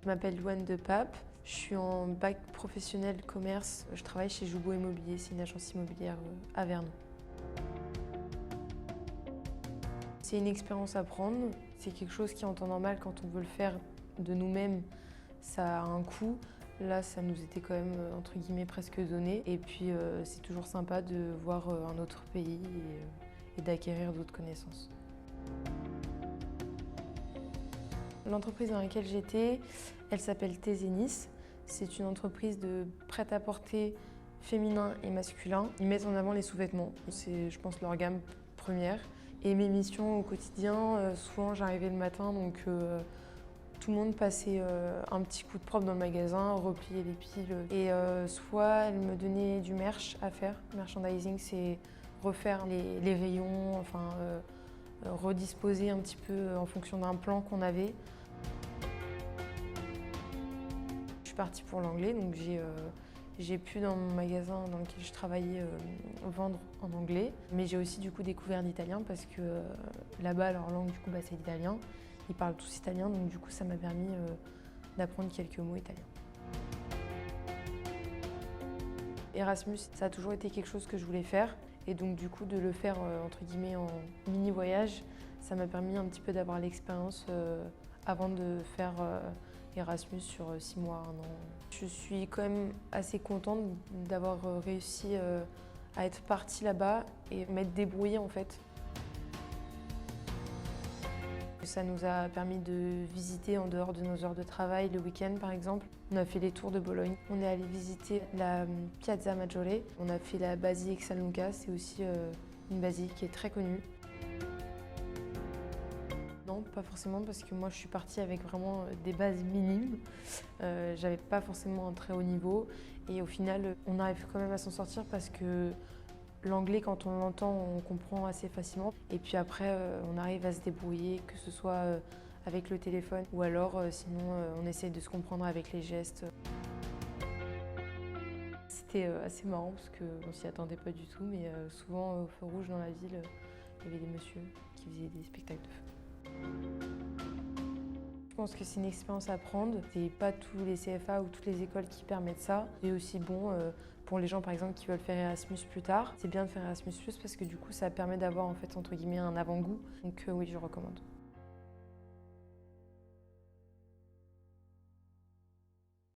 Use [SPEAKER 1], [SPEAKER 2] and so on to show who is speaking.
[SPEAKER 1] Je m'appelle Louane de Pape, je suis en bac professionnel commerce. Je travaille chez Joubo Immobilier, c'est une agence immobilière à Vernon. C'est une expérience à prendre, c'est quelque chose qui en temps normal, quand on veut le faire de nous-mêmes, ça a un coût. Là, ça nous était quand même, entre guillemets, presque donné. Et puis, c'est toujours sympa de voir un autre pays et d'acquérir d'autres connaissances. L'entreprise dans laquelle j'étais, elle s'appelle Tézénis. C'est une entreprise de prêt-à-porter féminin et masculin. Ils mettent en avant les sous-vêtements. C'est, je pense, leur gamme première. Et mes missions au quotidien, souvent j'arrivais le matin, donc tout le monde passait un petit coup de propre dans le magasin, repliait les piles. Et soit elle me donnait du merch à faire. Merchandising, c'est refaire les rayons, enfin redisposer un petit peu en fonction d'un plan qu'on avait. Je suis partie pour l'anglais, donc j'ai pu dans mon magasin dans lequel je travaillais vendre en anglais. Mais j'ai aussi du coup découvert l'italien parce que là-bas leur langue du coup c'est l'italien. Ils parlent tous italien, donc du coup ça m'a permis d'apprendre quelques mots italiens. Erasmus, ça a toujours été quelque chose que je voulais faire. Et donc du coup de le faire entre guillemets en mini voyage, ça m'a permis un petit peu d'avoir l'expérience avant de faire Erasmus sur 6 mois, 1 an. Je suis quand même assez contente d'avoir réussi à être partie là-bas et m'être débrouillée en fait. Ça nous a permis de visiter en dehors de nos heures de travail, le week-end par exemple. On a fait les tours de Bologne. On est allé visiter la Piazza Maggiore. On a fait la basilique San Luca, c'est aussi une basilique qui est très connue. Non, pas forcément parce que moi je suis partie avec vraiment des bases minimes. J'avais pas forcément un très haut niveau et au final on arrive quand même à s'en sortir parce que l'anglais, quand on l'entend, on comprend assez facilement. Et puis après, on arrive à se débrouiller, que ce soit avec le téléphone ou alors sinon on essaye de se comprendre avec les gestes. C'était assez marrant parce qu'on s'y attendait pas du tout, mais souvent au feu rouge dans la ville, il y avait des messieurs qui faisaient des spectacles de feu. Je pense que c'est une expérience à prendre. C'est pas tous les CFA ou toutes les écoles qui permettent ça. Et aussi bon pour les gens par exemple qui veulent faire Erasmus plus tard. C'est bien de faire Erasmus+ parce que du coup ça permet d'avoir en fait entre guillemets un avant-goût. Donc oui, je recommande.